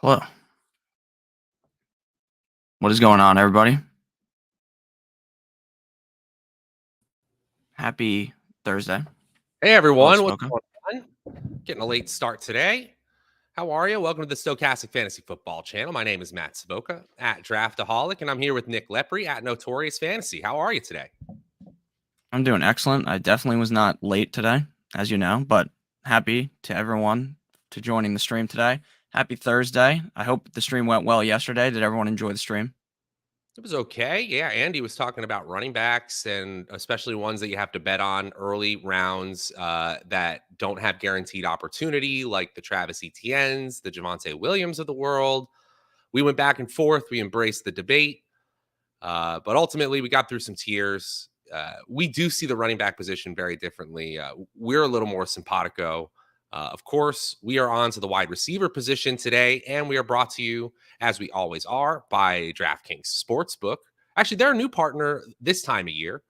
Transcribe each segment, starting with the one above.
Hello. What is going on, everybody? Happy Thursday. Hey Hello, everyone, what's Savoca. going on? Getting a late start today. How are you? Welcome to the Stokastic Fantasy Football channel. My name is Matt Savoca at Draftaholic, and I'm here with Nick Lepri at Notorious Fantasy. How are you today? I'm doing excellent. I definitely was not late today, as you know, but happy to everyone to joining the stream today. Happy Thursday. I hope the stream went well yesterday. Did everyone enjoy the stream? It was okay. Yeah, Andy was talking about running backs and especially ones that you have to bet on early rounds that don't have guaranteed opportunity, like the Travis Etiennes, the Javonte Williams of the world. We went back and forth. We embraced the debate. But ultimately, we got through some tiers. We do see the running back position very differently. We're a little more simpatico. Of course, we are on to the wide receiver position today, and we are brought to you, as we always are, by DraftKings Sportsbook. Actually, they're a new partner this time of year.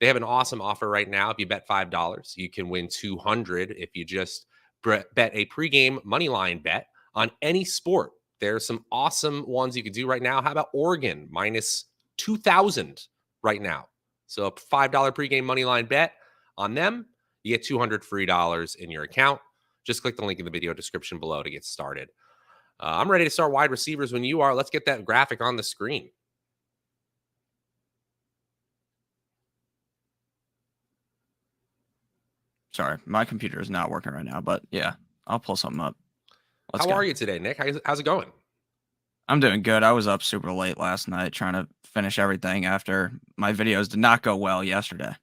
They have an awesome offer right now. If you bet $5, you can win $200 if you just bet a pregame money line bet on any sport. There's some awesome ones you could do right now. How about Oregon minus 2,000 right now? So a $5 pregame money line bet on them, you get $200 free in your account. Just click the link in the video description below to get started. I'm ready to start wide receivers when you are. Let's get that graphic on the screen. Sorry, my computer is not working right now, but yeah, I'll pull something up. Let's How go. are you today, Nick? How's it going? I'm doing good. I was up super late last night trying to finish everything after my videos did not go well yesterday.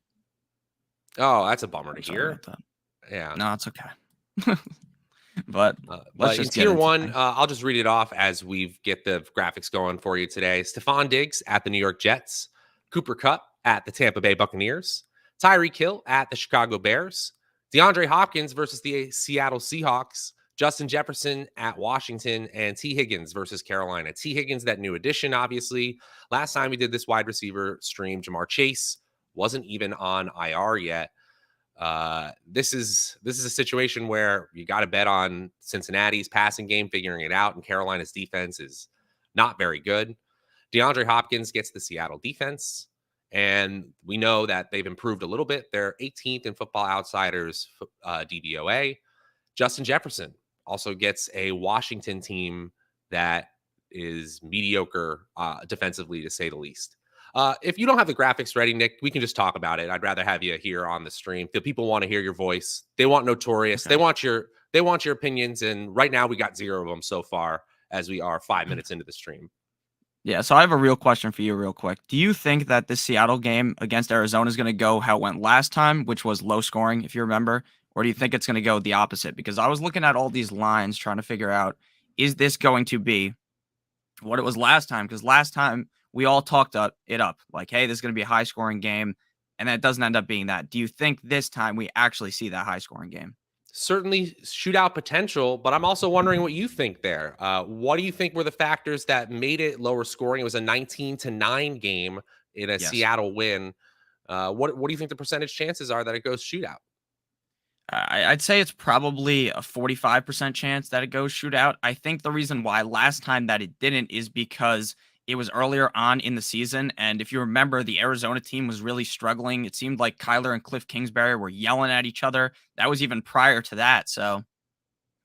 Oh, that's a bummer to I'm sorry hear. about that. Yeah. No, it's okay. But let's But in just get tier into one, things. I'll just read it off as we get the graphics going for you today. Stephon Diggs at the New York Jets, Cooper Kupp at the Tampa Bay Buccaneers, Tyreek Hill at the Chicago Bears, DeAndre Hopkins versus the Seattle Seahawks, Justin Jefferson at Washington, and T. Higgins versus Carolina. T. Higgins, that new addition, obviously. Last time we did this wide receiver stream, Jamar Chase wasn't even on IR yet. This is a situation where you got to bet on Cincinnati's passing game figuring it out, and Carolina's defense is not very good. DeAndre Hopkins gets the Seattle defense, and we know that they've improved a little bit. They're 18th in Football Outsiders DVOA. Justin Jefferson also gets a Washington team that is mediocre defensively, to say the least. If you don't have the graphics ready, Nick, we can just talk about it. I'd rather have you here on the stream. The people want to hear your voice. They want Notorious. Okay. They want your opinions. And right now we got 0 of them so far as we are 5 minutes into the stream. Yeah, so I have a real question for you, real quick. Do you think that this Seattle game against Arizona is going to go how it went last time, which was low scoring, if you remember? Or do you think it's going to go the opposite? Because I was looking at all these lines trying to figure out, is this going to be what it was last time? Because last time we all talked it up like, hey, this is going to be a high scoring game. And then it doesn't end up being that. Do you think this time we actually see that high scoring game? Certainly shootout potential, but I'm also wondering what you think there. What do you think were the factors that made it lower scoring? It was a 19-9 game in a Yes. Seattle win. What do you think the percentage chances are that it goes shootout? I'd say it's probably a 45% chance that it goes shootout. I think the reason why last time that it didn't is because it was earlier on in the season. And if you remember, the Arizona team was really struggling. It seemed like Kyler and Cliff Kingsbury were yelling at each other. That was even prior to that. So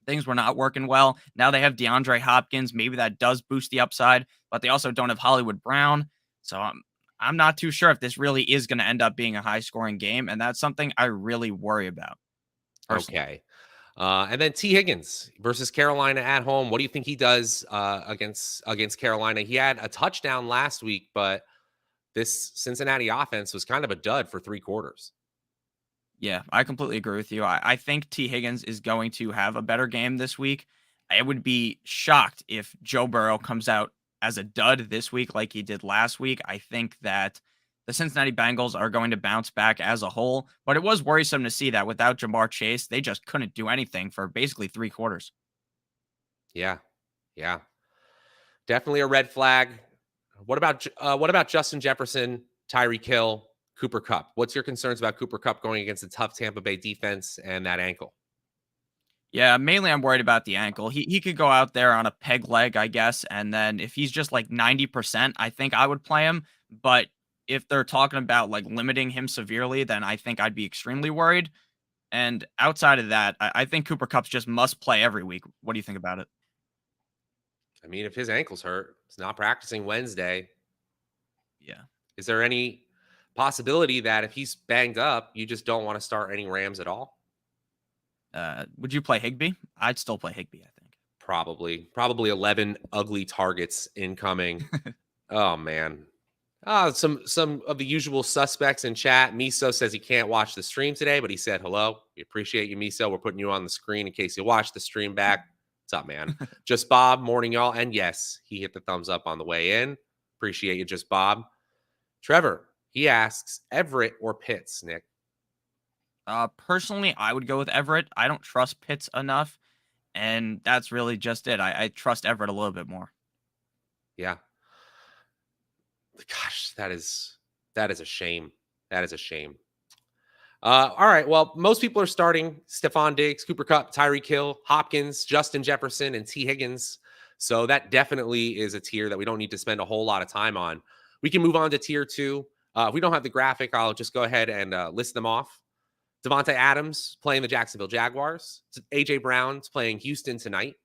things were not working well. Now they have DeAndre Hopkins. Maybe that does boost the upside, but they also don't have Hollywood Brown. So I'm not too sure if this really is going to end up being a high scoring game. And that's something I really worry about personally. Okay. And then T. Higgins versus Carolina at home. What do you think he does against Carolina? He had a touchdown last week, but this Cincinnati offense was kind of a dud for 3 quarters. Yeah, I completely agree with you. I think T. Higgins is going to have a better game this week. I would be shocked if Joe Burrow comes out as a dud this week like he did last week. I think that the Cincinnati Bengals are going to bounce back as a whole, but it was worrisome to see that without Jamar Chase, they just couldn't do anything for basically 3 quarters. Yeah. Yeah. Definitely a red flag. What about Justin Jefferson, Tyreek Hill, Cooper Kupp? What's your concerns about Cooper Kupp going against a tough Tampa Bay defense and that ankle? Yeah, mainly I'm worried about the ankle. He could go out there on a peg leg, I guess, and then if he's just like 90%, I think I would play him. But if they're talking about like limiting him severely, then I think I'd be extremely worried. And outside of that, I think Cooper Cup's just must play every week. What do you think about it? I mean, if his ankle's hurt, he's not practicing Wednesday. Yeah. Is there any possibility that if he's banged up, you just don't want to start any Rams at all? Would you play Higby? I'd still play Higby, I think. Probably 11 ugly targets incoming. Oh man. Some of the usual suspects in chat. Miso says he can't watch the stream today, but he said hello. We appreciate you, Miso. We're putting you on the screen in case you watch the stream back. What's up, man? Just Bob, morning, y'all. And yes, he hit the thumbs up on the way in. Appreciate you, Just Bob. Trevor, he asks Everett or Pitts, Nick. Personally, I would go with Everett. I don't trust Pitts enough, and that's really just it. I trust Everett a little bit more. Yeah. Gosh, that is a shame. That is a shame. All right. Well, most people are starting Stephon Diggs, Cooper Kupp, Tyreek Hill, Hopkins, Justin Jefferson, and T. Higgins. So that definitely is a tier that we don't need to spend a whole lot of time on. We can move on to tier two. If we don't have the graphic, I'll just go ahead and list them off. Devontae Adams playing the Jacksonville Jaguars. AJ Brown's playing Houston tonight.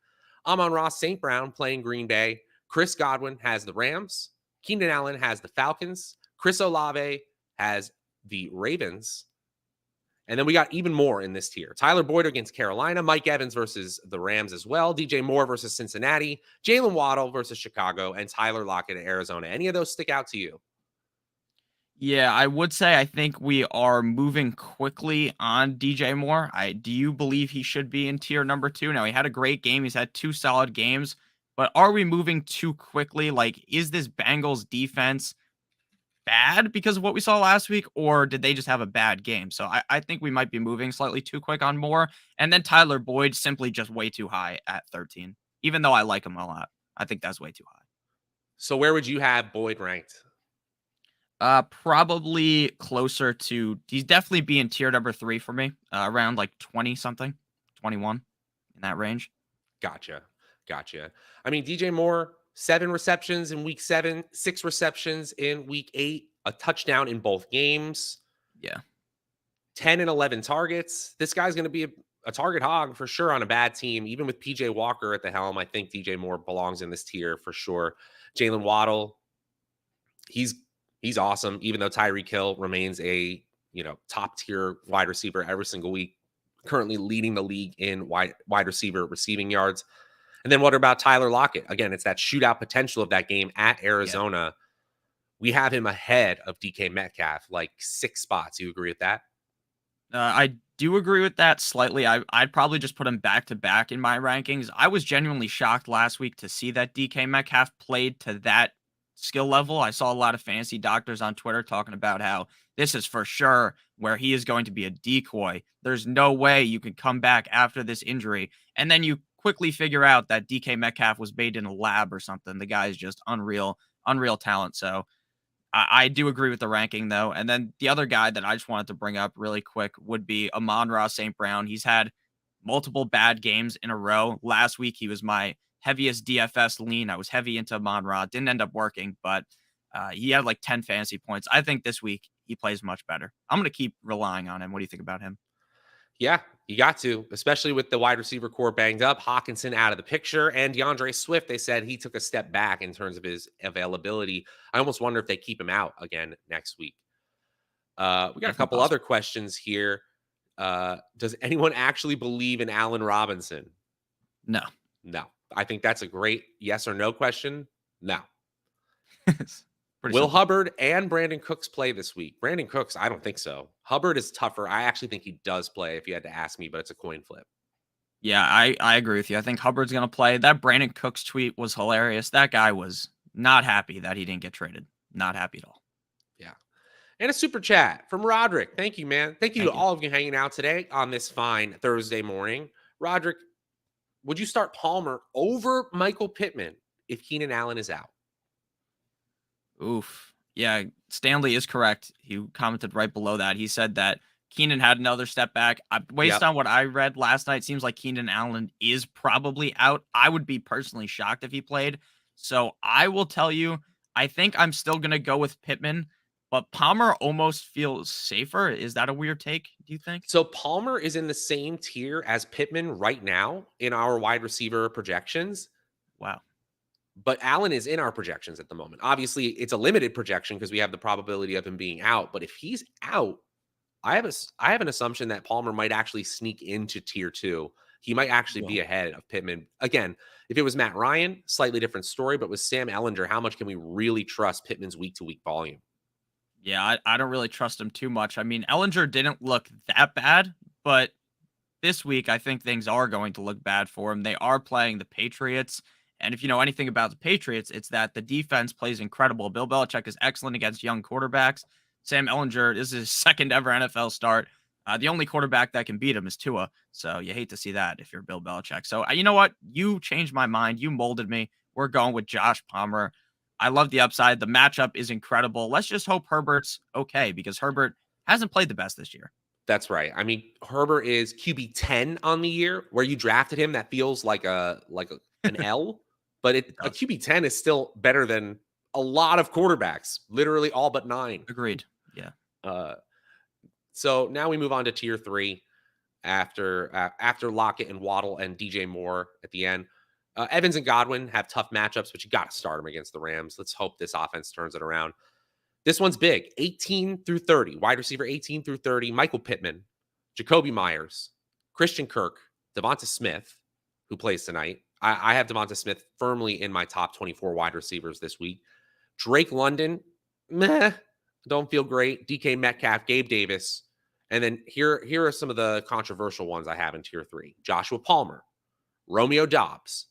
Amon-Ra St. Brown playing Green Bay. Chris Godwin has the Rams. Keenan Allen has the Falcons. Chris Olave has the Ravens. And then we got even more in this tier. Tyler Boyd against Carolina. Mike Evans versus the Rams as well. DJ Moore versus Cincinnati. Jalen Waddle versus Chicago. And Tyler Lockett at Arizona. Any of those stick out to you? Yeah, I would say I think we are moving quickly on DJ Moore. I do you believe he should be in tier number 2? Now he had a great game. He's had 2 solid games, but are we moving too quickly? Like, is this Bengals defense bad because of what we saw last week, or did they just have a bad game? So I think we might be moving slightly too quick on Moore. And then Tyler Boyd simply just way too high at 13. Even though I like him a lot, I think that's way too high. So where would you have Boyd ranked? Probably closer to he's definitely being tier number 3 for me, around like 20 something, 21 in that range. Gotcha. Gotcha. I mean, DJ Moore, 7 receptions in week 7, 6 receptions in week 8, a touchdown in both games, Yeah. 10 and 11 targets. This guy's going to be a target hog for sure on a bad team. Even with PJ Walker at the helm, I think DJ Moore belongs in this tier for sure. Jalen Waddle, he's awesome, even though Tyreek Hill remains a top tier wide receiver every single week, currently leading the league in wide receiver receiving yards. And then what about Tyler Lockett? Again, it's that shootout potential of that game at Arizona. Yeah. We have him ahead of DK Metcalf, like 6 spots. You agree with that? I do agree with that slightly. I'd probably just put him back to back in my rankings. I was genuinely shocked last week to see that DK Metcalf played to that skill level. I saw a lot of fantasy doctors on Twitter talking about how this is for sure where he is going to be a decoy. There's no way you could come back after this injury. And then you quickly figure out that DK Metcalf was made in a lab or something. The guy is just unreal talent. So I do agree with the ranking, though. And then the other guy that I just wanted to bring up really quick would be Amon-Ra St. Brown. He's had multiple bad games in a row. Last week, he was my heaviest DFS lean. I was heavy into Amon-Ra. Didn't end up working, but he had like 10 fantasy points. I think this week he plays much better. I'm going to keep relying on him. What do you think about him? Yeah, you got to, especially with the wide receiver core banged up, Hawkinson out of the picture, and DeAndre Swift, they said he took a step back in terms of his availability. I almost wonder if they keep him out again next week. We got a couple other questions here. Does anyone actually believe in Allen Robinson? No. I think that's a great yes or no question. No. Will simple. Hubbard and Brandon Cooks play this week? Brandon Cooks, I don't think so. Hubbard is tougher. I actually think he does play if you had to ask me, but it's a coin flip. Yeah, I agree with you. I think Hubbard's going to play. That Brandon Cooks tweet was hilarious. That guy was not happy that he didn't get traded. Not happy at all. Yeah. And a super chat from Roderick. Thank you, man. Thank you to all of you hanging out today on this fine Thursday morning. Roderick, would you start Palmer over Michael Pittman if Keenan Allen is out? Oof. Yeah, Stanley is correct. He commented right below that. He said that Keenan had another step back. Based Yep. on what I read last night, seems like Keenan Allen is probably out. I would be personally shocked if he played. So I will tell you, I think I'm still going to go with Pittman, but Palmer almost feels safer. Is that a weird take, do you think? So Palmer is in the same tier as Pittman right now in our wide receiver projections, Wow. but Allen is in our projections at the moment. Obviously, it's a limited projection because we have the probability of him being out. But if he's out, I have an assumption that Palmer might actually sneak into tier two. He might actually be Whoa. ahead of Pittman. Again, if it was Matt Ryan, slightly different story. But with Sam Ellinger, how much can we really trust Pittman's week to week volume? Yeah, I don't really trust him too much. I mean, Ellinger didn't look that bad, but this week, I think things are going to look bad for him. They are playing the Patriots. And if you know anything about the Patriots, it's that the defense plays incredible. Bill Belichick is excellent against young quarterbacks. Sam Ellinger, this is his second ever NFL start. The only quarterback that can beat him is Tua. So you hate to see that if you're Bill Belichick. So you know what? You changed my mind. You molded me. We're going with Josh Palmer. I love the upside. The matchup is incredible. Let's just hope Herbert's okay because Herbert hasn't played the best this year. That's right. I mean, Herbert is QB 10 on the year. Where you drafted him, that feels like an L, but It a does. QB 10 is still better than a lot of quarterbacks, literally all but 9. Agreed. Yeah. Uh, so now we move on to tier 3 after Lockett and Waddle and DJ Moore at the end. Evans and Godwin have tough matchups, but you got to start them against the Rams. Let's hope this offense turns it around. This one's big. 18 through 30. Wide receiver 18 through 30. Michael Pittman, Jacoby Myers, Christian Kirk, Devonta Smith, who plays tonight. I have Devonta Smith firmly in my top 24 wide receivers this week. Drake London, meh, don't feel great. DK Metcalf, Gabe Davis. And then here are some of the controversial ones I have in tier 3. Joshua Palmer, Romeo Dobbs,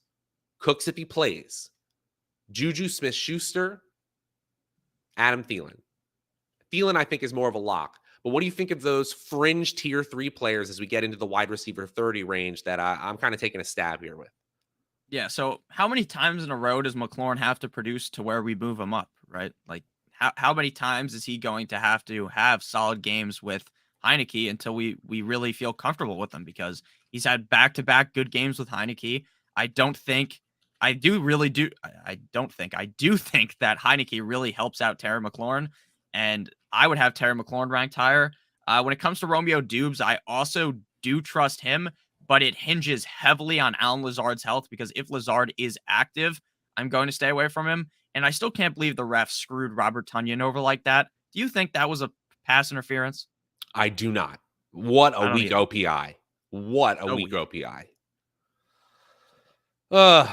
Cooks if he plays, Juju Smith-Schuster, Adam Thielen. Thielen, I think, is more of a lock. But what do you think of those fringe tier 3 players as we get into the wide receiver 30 range that I'm kind of taking a stab here with? Yeah. So how many times in a row does McLaurin have to produce to where we move him up, right? Like how many times is he going to have solid games with Heineke until we really feel comfortable with him? Because he's had back-to-back good games with Heineke. I don't think I do really do I don't think I do think that Heineke really helps out Terry McLaurin, and I would have Terry McLaurin ranked higher. When it comes to Romeo Dubes, I also do trust him, but it hinges heavily on Alan Lazard's health because if Lazard is active, I'm going to stay away from him. And I still can't believe the ref screwed Robert Tunyon over like that. Do you think that was a pass interference? I do not. What a I don't weak either. OPI. What a So weak weak. OPI. Uh,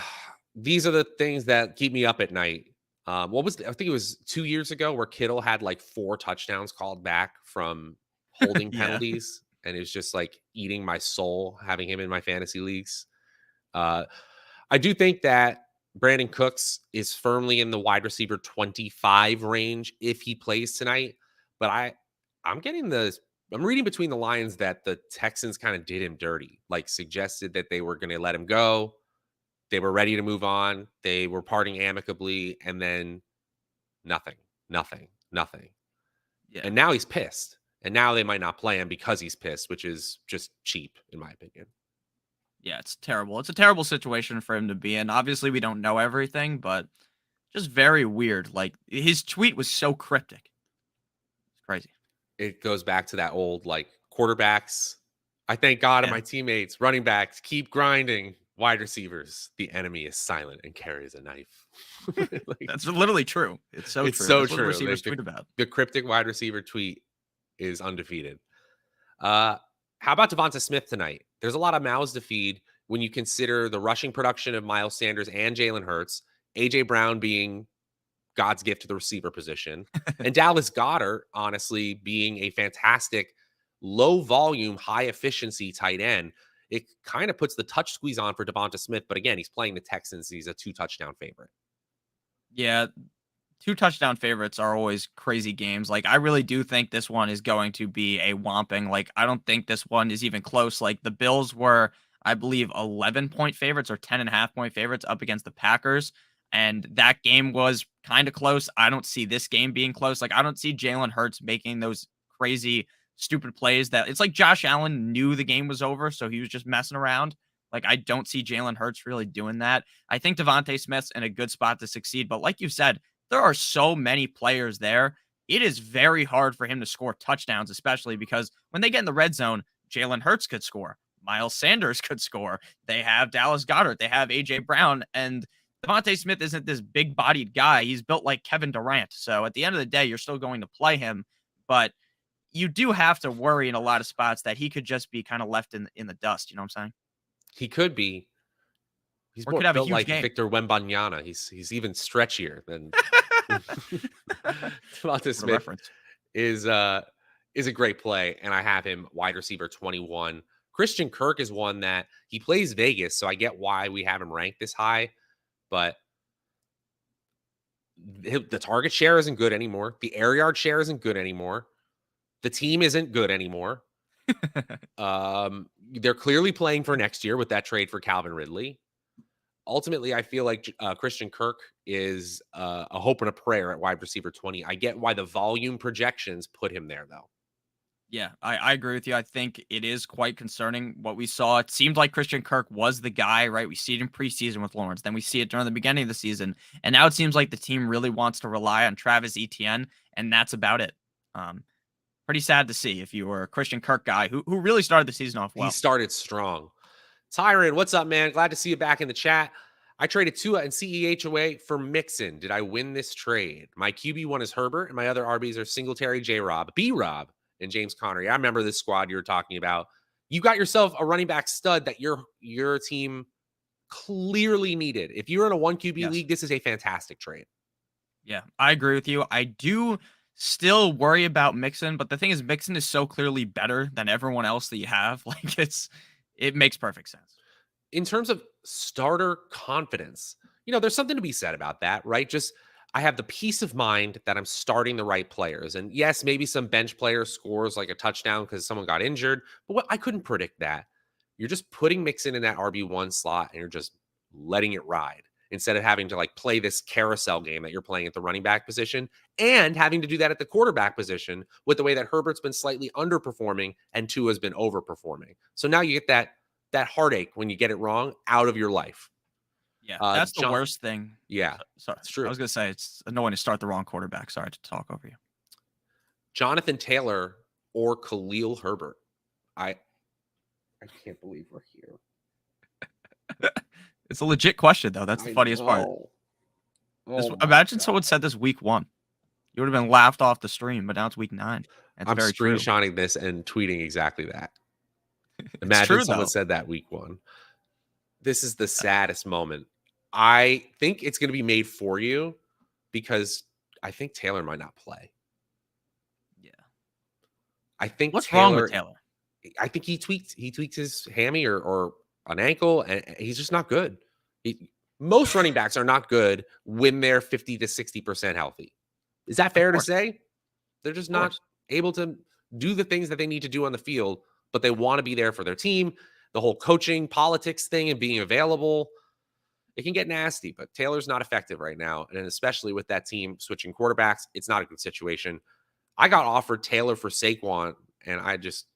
these are the things that keep me up at night. I think it was 2 years ago where Kittle had like 4 touchdowns called back from holding Yeah. penalties, and it was just like eating my soul having him in my fantasy leagues. Uh, I do think that Brandon Cooks is firmly in the wide receiver 25 range if he plays tonight, but I'm getting I'm reading between the lines that the Texans kind of did him dirty, like suggested that they were going to let him go. They were ready to move on. They were parting amicably, and then nothing, nothing, nothing. Yeah. And now he's pissed. And now they might not play him because he's pissed, which is just cheap, in my opinion. Yeah, it's terrible. It's a terrible situation for him to be in. Obviously, we don't know everything, but just very weird. Like his tweet was so cryptic. It's crazy. It goes back to that old like quarterbacks. I thank God and Yeah. my teammates, running backs, keep grinding. Wide receivers, the enemy is silent and carries a knife. Like, That's literally true. It's so it's true. so That's what true. receivers tweet about. The cryptic wide receiver tweet is undefeated. Uh, how about Devonta Smith tonight? There's a lot of mouths to feed when you consider the rushing production of Miles Sanders and Jalen Hurts, AJ Brown being God's gift to the receiver position, and Dallas Goddard, honestly, being a fantastic low volume, high efficiency tight end. It kind of puts the touch squeeze on for Devonta Smith. But again, he's playing the Texans. He's a 2 touchdown favorite. Yeah, 2 touchdown favorites are always crazy games. Like, I really do think this one is going to be a whomping. Like, I don't think this one is even close. Like, the Bills were, I believe, 11-point favorites or 10.5-point favorites up against the Packers. And that game was kind of close. I don't see this game being close. Like, I don't see Jalen Hurts making those crazy stupid plays that it's like Josh Allen knew the game was over, so he was just messing around. Like, I don't see Jalen Hurts really doing that. I think Devontae Smith's in a good spot to succeed, but like you said, there are so many players there. It is very hard for him to score touchdowns, especially because when they get in the red zone, Jalen Hurts could score. Miles Sanders could score. They have Dallas Goedert. They have AJ Brown. And Devontae Smith isn't this big bodied guy. He's built like Kevin Durant. So at the end of the day, you're still going to play him. But you do have to worry in a lot of spots that he could just be kind of left in the dust. You know what I'm saying? He could be. He's Or more could have a built huge like game. Victor Wembanyama. He's even stretchier than Devonta For the Smith reference. is a great play, and I have him wide receiver 21. Christian Kirk is one that he plays Vegas, so I get why we have him ranked this high, but the target share isn't good anymore. The air yard share isn't good anymore. The team isn't good anymore. They're clearly playing for next year with that trade for Calvin Ridley. Ultimately, I feel like Christian Kirk is a hope and a prayer at wide receiver 20. I get why the volume projections put him there, though. Yeah, I agree with you. I think it is quite concerning what we saw. It seemed like Christian Kirk was the guy, right? We see it in preseason with Lawrence. Then we see it during the beginning of the season. And now it seems like the team really wants to rely on Travis Etienne, and that's about it. Pretty sad to see if you were a Christian Kirk guy who really started the season off He well. started strong. Tyron, what's up, man? Glad to see you back in the chat. I traded Tua and CEH away for Mixon. Did I win this trade? My QB1 is Herbert, and my other RBs are Singletary, J-Rob, B-Rob, and James Conner. I remember this squad you were talking about. You got yourself a running back stud that your team clearly needed. If you're in a 1 QB Yes. league, this is a fantastic trade. Yeah, I agree with you. I do still worry about Mixon, but the thing is, Mixon is so clearly better than everyone else that you have. Like, it makes perfect sense. In terms of starter confidence, there's something to be said about that, right? Just I have the peace of mind that I'm starting the right players. And yes, maybe some bench player scores like a touchdown because someone got injured, but I couldn't predict that. You're just putting Mixon in that RB1 slot and you're just letting it ride instead of having to like play this carousel game that you're playing at the running back position and having to do that at the quarterback position with the way that Herbert's been slightly underperforming and Tua's been overperforming. So now you get that heartache when you get it wrong out of your life. Yeah, that's the John, worst thing. yeah, Sorry, it's true. I was gonna say it's annoying to start the wrong quarterback. Sorry to talk over you. Jonathan Taylor or Khalil Herbert. I can't believe we're here. It's a legit question, though. That's the funniest part. Imagine someone said this week 1. You would have been laughed off the stream, but now it's week 9. That's I'm very true. screenshotting this and tweeting exactly that. It's Imagine true, someone though. said that week 1. This is the saddest moment. I think it's going to be made for you because I think Taylor might not play. Yeah. I think What's wrong with Taylor? I think he tweaked his hammy or an ankle, and he's just not good. Most running backs are not good when they're 50 to 60% healthy. Is that fair to say? They're just not able to do the things that they need to do on the field, but they want to be there for their team. The whole coaching, politics thing, and being available, it can get nasty, but Taylor's not effective right now. And especially with that team switching quarterbacks, it's not a good situation. I got offered Taylor for Saquon, and I just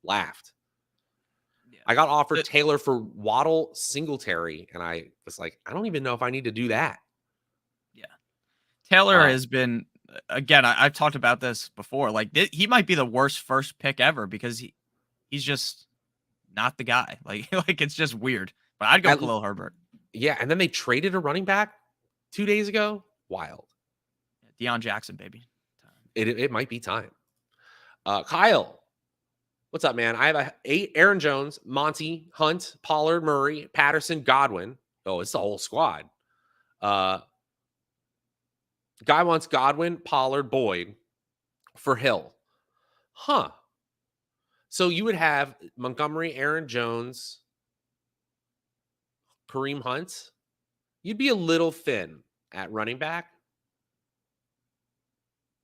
laughed. Yeah. I got offered Taylor for Waddle Singletary, and I was like, I don't even know if I need to do that. Yeah. Taylor has been, again, I've talked about this before. Like, he might be the worst first pick ever because he's just not the guy. Like it's just weird. But I'd go Khalil Herbert. Yeah, and then they traded a running back 2 days ago. Wild. Deion Jackson, baby. It might be time. Kyle, what's up, man? I have 8 Aaron Jones, Monty, Hunt, Pollard, Murray, Patterson, Godwin. Oh, it's the whole squad. Guy wants Godwin, Pollard, Boyd for Hill. Huh. So you would have Montgomery, Aaron Jones, Kareem Hunt. You'd be a little thin at running back.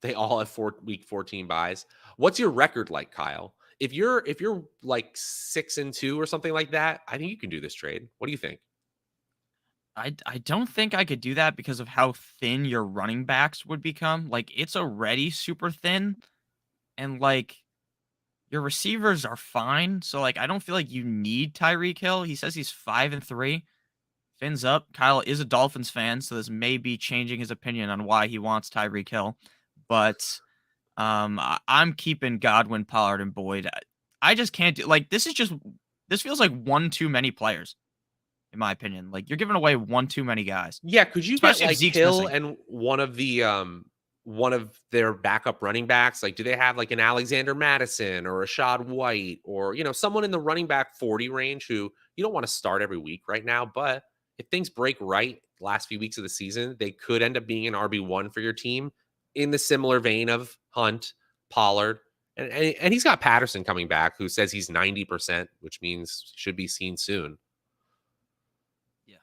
They all have week 14 buys. What's your record like, Kyle? If you're like 6-2 or something like that, I think you can do this trade. What do you think? I don't think I could do that because of how thin your running backs would become. Like, it's already super thin. And like, your receivers are fine. So like I don't feel like you need Tyreek Hill. He says he's 5-3. Fins up. Kyle is a Dolphins fan, so this may be changing his opinion on why he wants Tyreek Hill. But I'm keeping Godwin, Pollard, and Boyd. I just can't do like this feels like one too many players, in my opinion. Like you're giving away one too many guys. Yeah, could you get Especially if like Zeke's Hill missing. and one of their backup running backs? Like, do they have like an Alexander Madison or a Rashad White or someone in the running back 40 range who you don't want to start every week right now, but if things break right the last few weeks of the season, they could end up being an RB1 for your team in the similar vein of Hunt, Pollard, and he's got Patterson coming back who says he's 90%, which means should be seen soon. Yeah.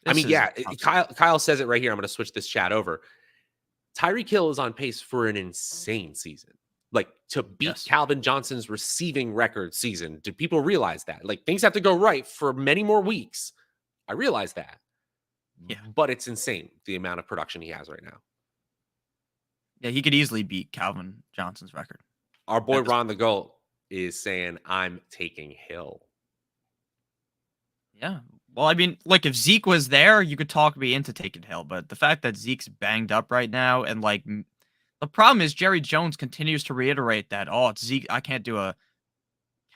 I mean, yeah, Tough. Kyle says it right here. I'm going to switch this chat over. Tyreek Hill is on pace for an insane season, like to beat Yes. Calvin Johnson's receiving record season. Do people realize that? Like things have to go right for many more weeks. I realize that. Yeah. But it's insane the amount of production he has right now. Yeah, he could easily beat Calvin Johnson's record. Our boy Ron the Goat is saying, I'm taking Hill. Yeah. Well, I mean, like if Zeke was there, you could talk me into taking Hill, but the fact that Zeke's banged up right now and like the problem is Jerry Jones continues to reiterate that, oh, it's Zeke. I can't do a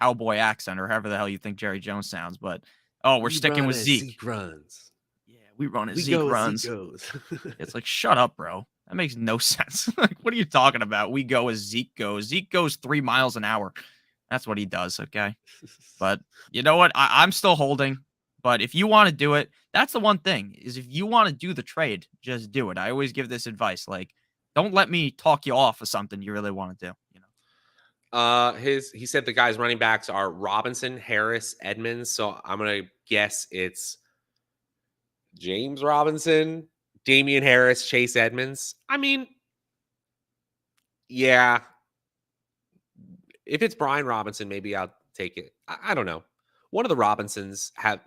cowboy accent or however the hell you think Jerry Jones sounds, but oh, we're sticking with Zeke. Zeke runs. Yeah, we run as We Zeke go runs. as Zeke goes. It's like, shut up, bro. That makes no sense. Like, what are you talking about? We go as Zeke goes. Zeke goes 3 miles an hour. That's what he does. Okay. But you know what? I'm still holding. But if you want to do it, that's the one thing is if you want to do the trade, just do it. I always give this advice. Like, don't let me talk you off of something you really want to do. He said the guys running backs are Robinson, Harris, Edmonds. So I'm gonna guess it's James Robinson, Damian Harris, Chase Edmonds. I mean, yeah. If it's Brian Robinson, maybe I'll take it. I don't know. One of the Robinsons have,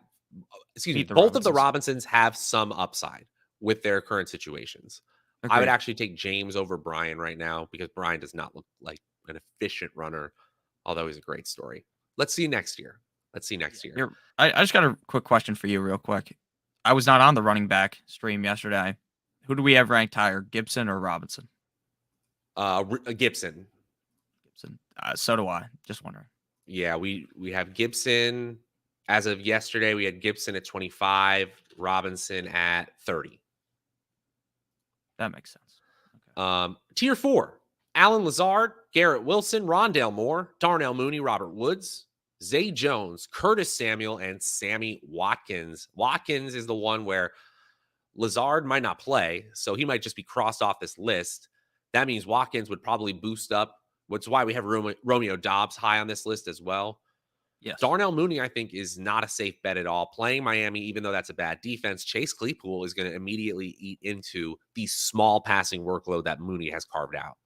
both of the Robinsons have some upside with their current situations. Agreed. I would actually take James over Brian right now because Brian does not look like an efficient runner, although he's a great story. Let's see next year. I just got a quick question for you real quick. I was not on the running back stream yesterday. Who do we have ranked higher, Gibson or Robinson? Gibson. So do I. Just wondering. Yeah, we have Gibson. As of yesterday, we had Gibson at 25, Robinson at 30. That makes sense. Okay. Tier 4. Alan Lazard, Garrett Wilson, Rondale Moore, Darnell Mooney, Robert Woods, Zay Jones, Curtis Samuel, and Sammy Watkins. Watkins is the one where Lazard might not play, so he might just be crossed off this list. That means Watkins would probably boost up, which is why we have Romeo Doubs high on this list as well. Yes. Darnell Mooney, I think, is not a safe bet at all. Playing Miami, even though that's a bad defense, Chase Claypool is going to immediately eat into the small passing workload that Mooney has carved out.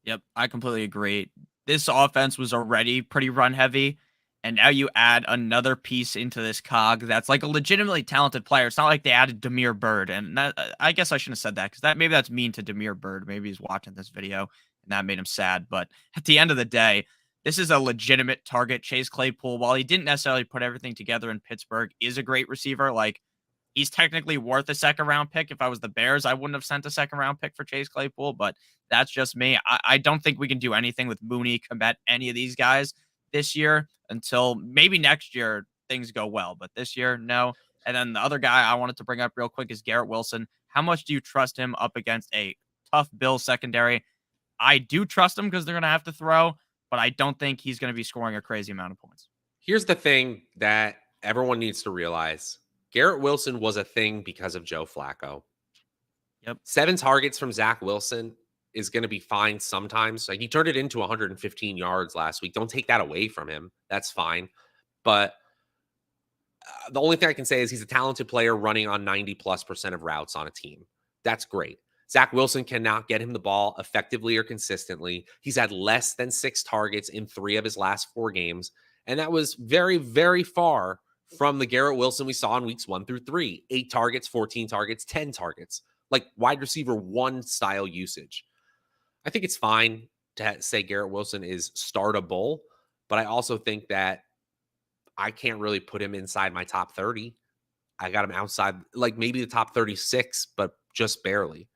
Yep, I completely agree. This offense was already pretty run heavy, and now you add another piece into this cog that's like a legitimately talented player. It's not like they added Damiere Byrd, and that, I guess I shouldn't have said that because maybe that's mean to Damiere Byrd. Maybe he's watching this video and that made him sad. But at the end of the day, this is a legitimate target. Chase Claypool, while he didn't necessarily put everything together in Pittsburgh, is a great receiver. Like, he's technically worth a second-round pick. If I was the Bears, I wouldn't have sent a second-round pick for Chase Claypool, but that's just me. I don't think we can do anything with Mooney, Komet, any of these guys this year until maybe next year things go well. But this year, no. And then the other guy I wanted to bring up real quick is Garrett Wilson. How much do you trust him up against a tough Bills secondary? I do trust him because they're going to have to throw, but I don't think he's going to be scoring a crazy amount of points. Here's the thing that everyone needs to realize. Garrett Wilson was a thing because of Joe Flacco. Yep. 7 targets from Zach Wilson is going to be fine sometimes. Like, he turned it into 115 yards last week. Don't take that away from him. That's fine. But the only thing I can say is he's a talented player running on 90+% of routes on a team. That's great. Zach Wilson cannot get him the ball effectively or consistently. He's had less than 6 targets in 3 of his last 4 games. And that was very, very far from the Garrett Wilson we saw in weeks 1 through 3. 8 targets, 14 targets, 10 targets. Like wide receiver 1 style usage. I think it's fine. to say Garrett Wilson is startable, but I also think that I can't really put him inside my top 30. I got him outside, like maybe the top 36, but just barely.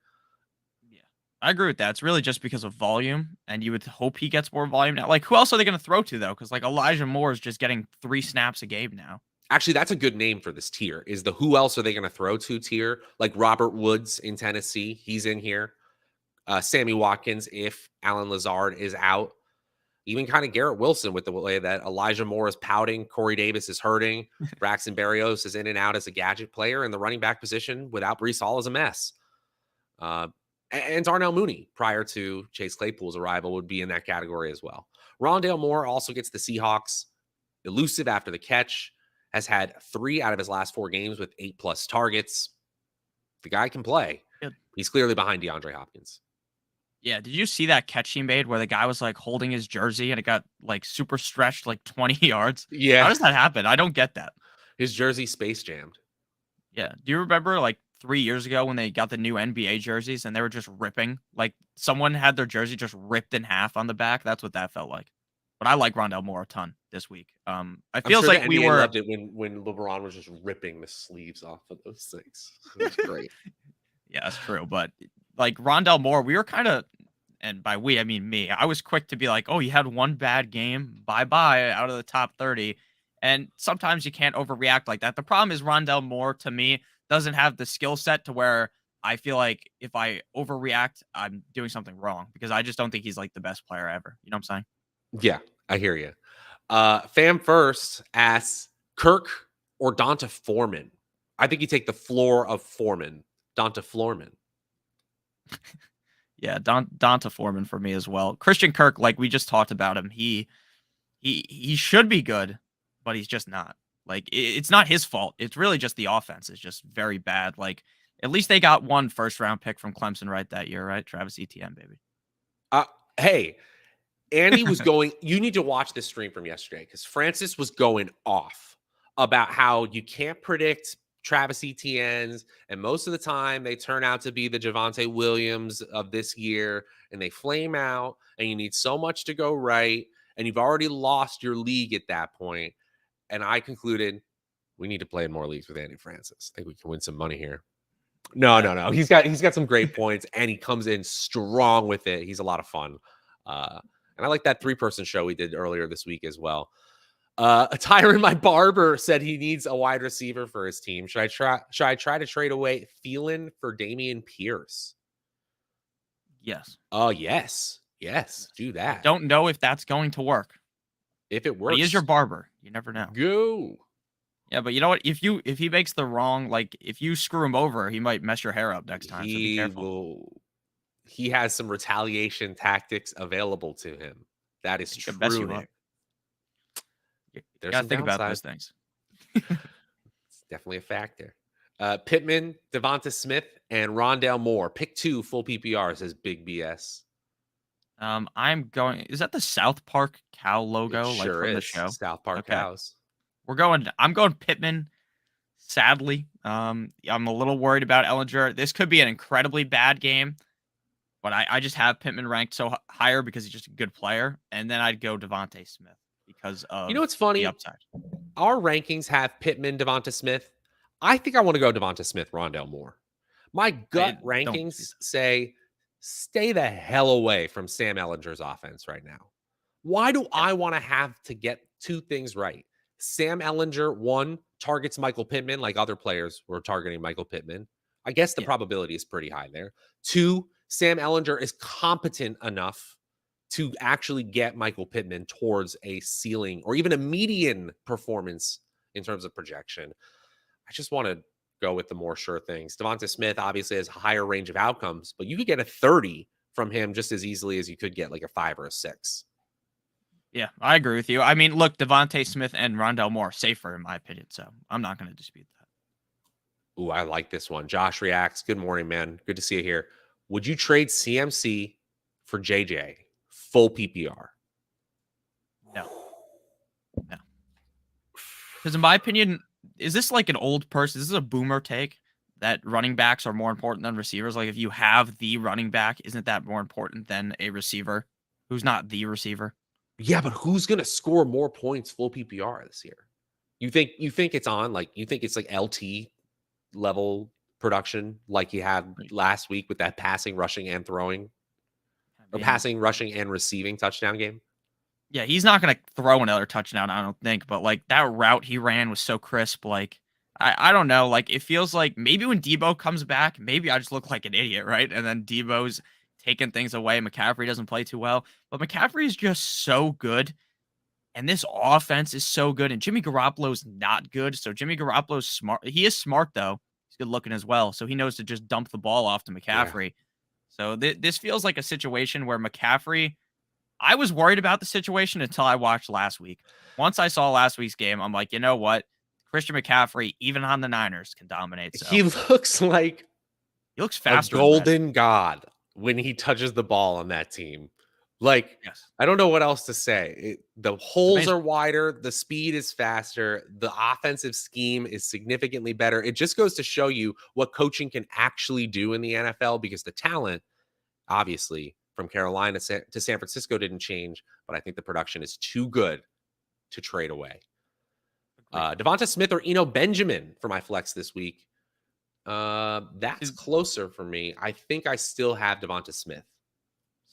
Yeah. I agree with that. It's really just because of volume, and you would hope he gets more volume now. Like, who else are they going to throw to, though? Because, like, Elijah Moore is just getting 3 snaps a game now. Actually, that's a good name for this tier. Is the who else are they going to throw to tier? Like Robert Woods in Tennessee, he's in here. Sammy Watkins, if Alan Lazard is out. Even kind of Garrett Wilson with the way that Elijah Moore is pouting, Corey Davis is hurting, Braxton Berrios is in and out as a gadget player, and the running back position without Brees Hall is a mess. And Darnell Mooney, prior to Chase Claypool's arrival, would be in that category as well. Rondale Moore also gets the Seahawks. Elusive after the catch, has had 3 out of his last 4 games with 8+ targets. The guy can play. Good. He's clearly behind DeAndre Hopkins. Yeah, did you see that catch he made where the guy was, like, holding his jersey and it got, like, super stretched, like, 20 yards? Yeah. How does that happen? I don't get that. His jersey space jammed. Yeah. Do you remember, like, 3 years ago when they got the new NBA jerseys and they were just ripping? Like, someone had their jersey just ripped in half on the back? That's what that felt like. But I like Rondale Moore a ton this week. It I'm feels sure like the we NBA were loved it when LeBron was just ripping the sleeves off of those things. It was great. Yeah, that's true. But, like, Rondale Moore, we were kind of, and by we, I mean me. I was quick to be like, "Oh, you had one bad game. Bye-bye out of the top 30." And sometimes you can't overreact like that. The problem is Rondale Moore, to me, doesn't have the skill set to where I feel like if I overreact, I'm doing something wrong because I just don't think he's, like, the best player ever. You know what I'm saying? Yeah, I hear you. Fam First asks Kirk or Donta Foreman. I think you take the floor of Foreman. Donta Foreman. Yeah, Donta Foreman for me as well. Christian Kirk, like we just talked about him, he should be good, but he's just not. Like it's not his fault. It's really just the offense is just very bad. Like at least they got 1 first-round pick from Clemson right that year, right? Travis Etienne, baby. Hey, Andy was going, you need to watch this stream from yesterday because Francis was going off about how you can't predict Travis Etienne's, and most of the time they turn out to be the Javonte Williams of this year, and they flame out, and you need so much to go right, and you've already lost your league at that point. And I concluded we need to play in more leagues with Andy Francis. I think we can win some money here. No. He's got some great points, and he comes in strong with it. He's a lot of fun. And I like that 3-person show we did earlier this week as well. Tyron, my barber, said he needs a wide receiver for his team. Should I try to trade away Thielen for Dameon Pierce? Yes. Oh, yes. Do that. I don't know if that's going to work. If it works, But he is your barber. You never know. Go. Yeah, but you know what? If he makes the wrong, like if you screw him over, he might mess your hair up next time. So be careful. He has some retaliation tactics available to him. That is true, Nick. There's gotta think about those things. It's definitely a factor. Pittman, Devonta Smith, and Rondale Moore. Pick 2 full PPR, says Big BS. I'm going. Is that the South Park cow logo? It sure from the is. show? South Park cows. I'm going Pittman. Sadly, I'm a little worried about Ellinger. This could be an incredibly bad game, but I just have Pittman ranked so higher because he's just a good player, and then I'd go Devonta Smith because of what's funny? the upside. Our rankings have Pittman, Devonta Smith. I think I want to go Devonta Smith, Rondale Moore. My gut rankings say stay the hell away from Sam Ellinger's offense right now. Why do I want to have to get 2 things right? Sam Ellinger, 1, targets Michael Pittman like other players were targeting Michael Pittman. I guess the probability is pretty high there. 2, Sam Ellinger is competent enough to actually get Michael Pittman towards a ceiling or even a median performance in terms of projection. I just want to go with the more sure things. Devonta Smith obviously has a higher range of outcomes, but you could get a 30 from him just as easily as you could get like a 5 or a 6. Yeah, I agree with you. I mean, look, Devonta Smith and Rondale Moore are safer in my opinion, so I'm not going to dispute that. Ooh, I like this one. Josh reacts. Good morning, man. Good to see you here. Would you trade CMC for JJ? Full PPR? No. Because in my opinion, is this like an old person? Is this a boomer take that running backs are more important than receivers? Like if you have the running back, isn't that more important than a receiver who's not the receiver. Yeah, but who's gonna score more points full PPR this year? You think it's on like you think it's like LT level production like he had Right. last week with that passing, rushing, and throwing, I or mean, passing, rushing, and receiving touchdown game? yeah, he's not gonna throw another touchdown, I don't think. But like that route he ran was so crisp. Like I don't know. Like it feels like maybe when Debo comes back, maybe I just look like an idiot, right? And then Debo's taking things away. McCaffrey doesn't play too well, but McCaffrey is just so good. And this offense is so good. And Jimmy Garoppolo's not good. So Jimmy Garoppolo's smart. He is smart though. He's good looking as well. So he knows to just dump the ball off to Yeah. McCaffrey. So this feels like a situation where McCaffrey, I was worried about the situation until I watched last week. Once I saw last week's game, I'm like, you know what? Christian McCaffrey, even on the Niners, can dominate. He So looks like he looks a faster than that. golden god when he touches the ball on that team. Like, Yes. I don't know what else to say. The It's holes amazing. are wider, the speed is faster, the offensive scheme is significantly better. It just goes to show you what coaching can actually do in the NFL because the talent, obviously, from Carolina to San Francisco didn't change, but I think the production is too good to trade away. Agreed. Devonta Smith or Eno Benjamin for my flex this week. That's See, closer for me. I think I still have Devonta Smith.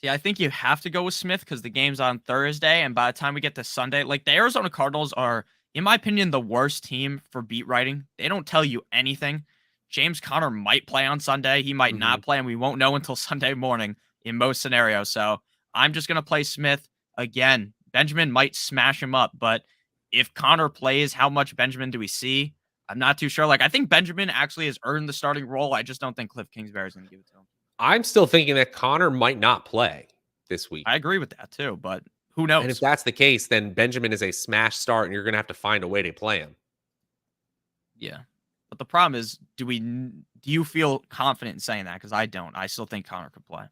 See, I think you have to go with Smith because the game's on Thursday, and by the time we get to Sunday, like the Arizona Cardinals are, in my opinion, the worst team for beat writing. They don't tell you anything. James Conner might play on Sunday. He might Mhm. not play, and we won't know until Sunday morning in most scenarios. So I'm just gonna play Smith again. Benjamin might smash him up, but if Connor plays, how much Benjamin do we see? I'm not too sure. Like I think Benjamin actually has earned the starting role. I just don't think Cliff Kingsbury is gonna give it to him. I'm still thinking that Connor might not play this week. I agree with that too, but who And if knows? that's the case, then Benjamin is a smash start and you're going to have to find a way to play him. Yeah. But the problem is, do you feel confident in saying that? Because I don't. I still think Connor could play.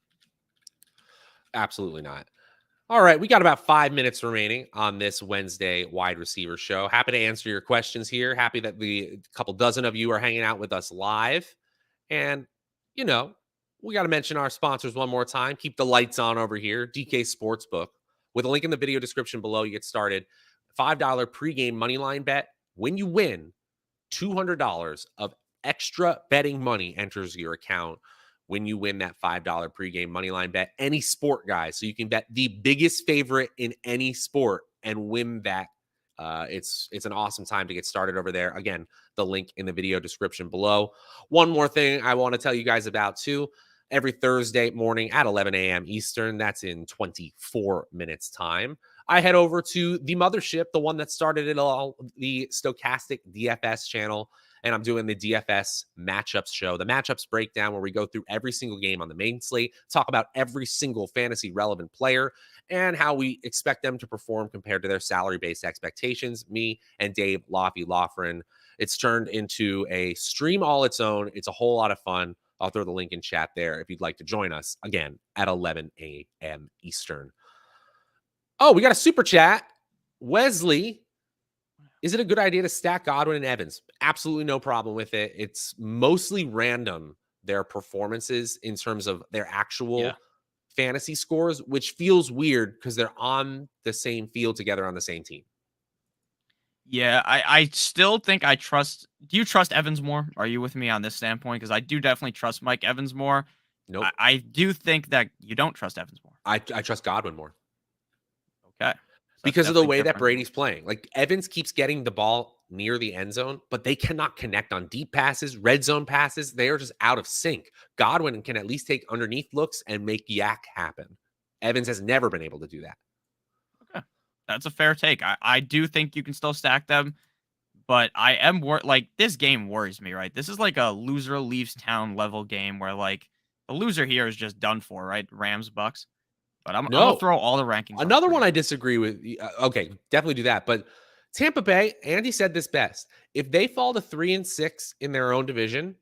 Absolutely not. All right, we got about 5 minutes remaining on this Wednesday wide receiver show. Happy to answer your questions here. Happy that the couple dozen of you are hanging out with us live. And, you know, we got to mention our sponsors one more time. Keep the lights on over here. DK Sportsbook. With a link in the video description below, you get started. $5 pregame money line bet. When you win, $200 of extra betting money enters your account when you win that $5 pregame moneyline bet. Any sport, guys. So you can bet the biggest favorite in any sport and win that. It's an awesome time to get started over there. Again, the link in the video description below. One more thing I want to tell you guys about too. Every Thursday morning at 11 a.m. Eastern, that's in 24 minutes time, I head over to the mothership, the one that started it all, the Stokastic DFS channel, and I'm doing the DFS matchups show, the matchups breakdown, where we go through every single game on the main slate, talk about every single fantasy relevant player and how we expect them to perform compared to their salary-based expectations. Me and Dave Laughlin. It's turned into a stream all its own. It's a whole lot of fun. I'll throw the link in chat there if you'd like to join us again at 11 a.m. Eastern. Oh, we got a super chat. Wesley, is it a good idea to stack Godwin and Evans? Absolutely no problem with it. It's mostly random, their performances in terms of their Yeah. actual fantasy scores, which feels weird because they're on the same field together on the same team. Yeah. I still think I trust. Do you trust Evans more? Are you with me on this standpoint? Because I do definitely trust Mike Evans more. Nope. I do think that you don't trust Evans more. I trust Godwin more. Okay. So that's Because of the definitely way that different. Brady's playing. Like Evans keeps getting the ball near the end zone, but they cannot connect on deep passes, red zone passes. They are just out of sync. Godwin can at least take underneath looks and make yak happen. Evans has never been able to do that. Okay. That's a fair take. I do think you can still stack them, but I am like this game worries me, right? This is like a loser leaves town level game where like the loser here is just done for, right? Rams Bucks. But I'm gonna No, throw all the rankings on another for one you. I disagree with. Okay, definitely do that. But Tampa Bay, Andy said this best. If they fall to 3-6 in their own division,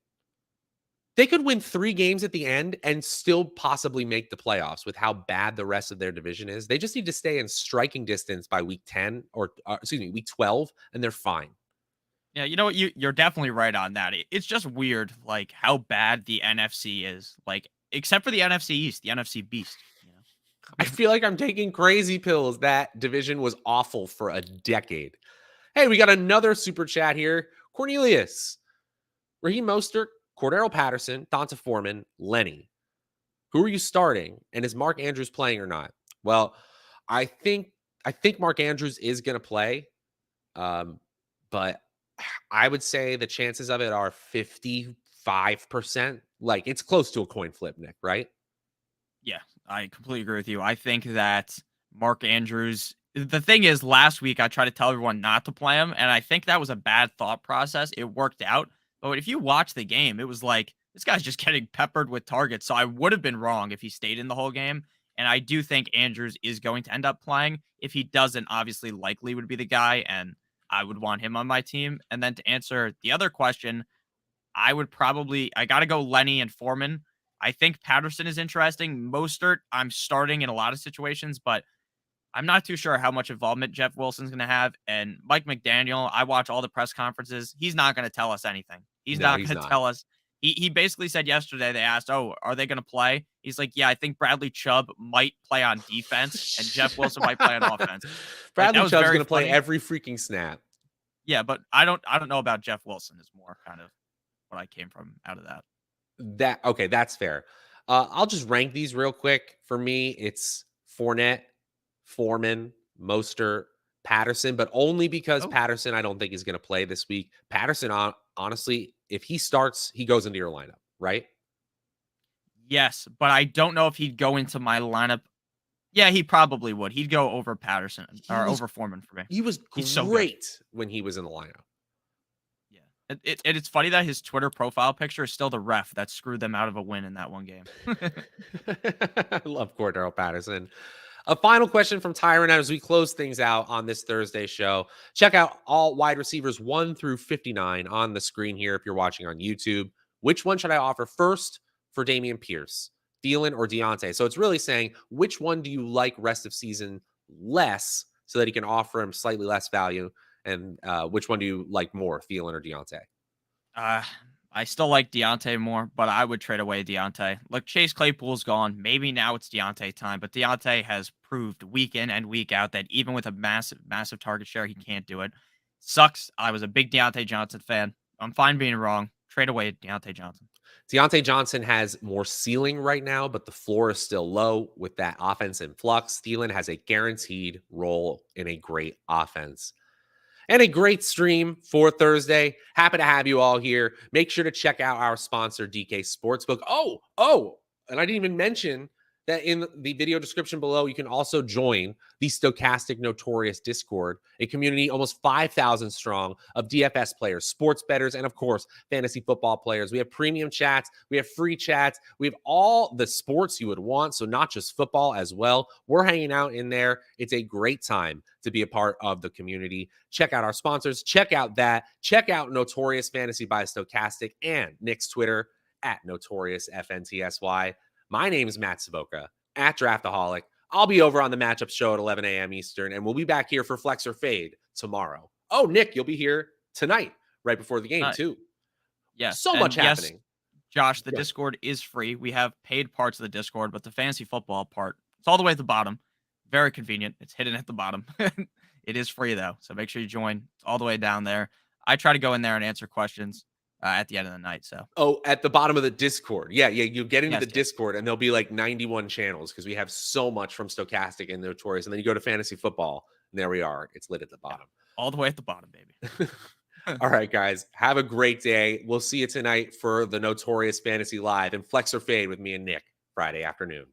they could win 3 games at the end and still possibly make the playoffs with how bad the rest of their division is. They just need to stay in striking distance by week 10 or excuse me, week 12, and they're fine. Yeah, you know what? You're definitely right on that. It's just weird, like how bad the NFC is. Like, except for the NFC East, the NFC Beast. You know? I feel like I'm taking crazy pills. That division was awful for a decade. Hey, we got another super chat here. Cornelius, Raheem Mostert, Cordero Patterson, Donta Foreman, Lenny. Who are you starting? And is Mark Andrews playing or not? Well, I think I think Mark Andrews is going to play, um, but I would say the chances of it are 55%. Like it's close to a coin flip, Nick, right? Yeah, I completely agree with you. I think that Mark Andrews, the thing is, last week I tried to tell everyone not to play him, and I think that was a bad thought process. It worked out. But if you watch the game, it was like this guy's just getting peppered with targets. So I would have been wrong if he stayed in the whole game. And I do think Andrews is going to end up playing. If he doesn't, obviously, likely would be the guy, and I would want him on my team. And then to answer the other question, I got to go Lenny and Foreman. I think Patterson is interesting. Mostert, I'm starting in a lot of situations, but I'm not too sure how much involvement Jeff Wilson's going to have. And Mike McDaniel, I watch all the press conferences. He's not going to tell us anything. He's No, not he's going to not. tell us. He basically said yesterday, they asked, "Oh, are they going to play?" He's like, "Yeah, I think Bradley Chubb might play on defense and Jeff Wilson might play on offense." Like that Bradley was Chubb's very going to play funny. every freaking snap. Yeah, but I don't know about Jeff Wilson is more kind of what I came from out of that. That okay, that's fair. I'll just rank these real quick. For me, it's Fournette, Foreman, Mostert, Patterson, but only because Oh, Patterson I don't think is going to play this week. Patterson, honestly, if he starts, he goes into your lineup, right? yes, but I don't know if he'd go into my lineup. Yeah, he probably would. He'd go over Patterson He or was over Foreman for me. he was He's so good. great when he was in the lineup. Yeah. It's funny that his Twitter profile picture is still the ref that screwed them out of a win in that one game. I love Cordero Patterson. A final question from Tyron as we close things out on this Thursday show. Check out all wide receivers 1 through 59 on the screen here if you're watching on YouTube. Which one should I offer first for Damian Pierce, Thielen, or Deontay? So it's really saying which one do you like rest of season less so that he can offer him slightly less value, and which one do you like more, Thielen or Deontay? Uh, I still like Deontay more, but I would trade away Deontay. Look, Chase Claypool's gone. Maybe now it's Deontay time, but Deontay has proved week in and week out that even with a massive target share, he can't do it. Sucks. I was a big Deontay Johnson fan. I'm fine being wrong. Trade away Deontay Johnson. Deontay Johnson has more ceiling right now, but the floor is still low with that offense in flux. Thielen has a guaranteed role in a great offense. And a great stream for Thursday. Happy to have you all here. Make sure to check out our sponsor, DK Sportsbook. And I didn't even mention that in the video description below, you can also join the Stokastic Notorious Discord, a community almost 5,000 strong of DFS players, sports bettors, and of course, fantasy football players. We have premium chats, we have free chats, we have all the sports you would want, so not just football as well. We're hanging out in there. It's a great time to be a part of the community. Check out our sponsors, check out Notorious Fantasy by Stokastic and Nick's Twitter at Notorious FNTSY. My name is Matt Savoca at Draftaholic. I'll be over on the matchup show at 11 a.m. Eastern, and we'll be back here for Flex or Fade tomorrow. Oh, Nick, you'll be here tonight, right before the game, Uh, too. yes, So much and yes, happening. Josh, the Go ahead. Discord is free. We have paid parts of the Discord, but the fantasy football part, it's all the way at the bottom. Very convenient. It's hidden at the bottom. It is free though, so make sure you join. It's all the way down there. I try to go in there and answer questions at the end of the night. So Oh, at the bottom of the Discord. Yeah. You get into yes, the yes, Discord, and there'll be like 91 channels because we have so much from Stokastic and Notorious. And then you go to fantasy football, and there we are. It's lit at the yeah, bottom. all the way at the bottom, baby. All right, guys. Have a great day. We'll see you tonight for the Notorious Fantasy Live and Flex or Fade with me and Nick Friday afternoon.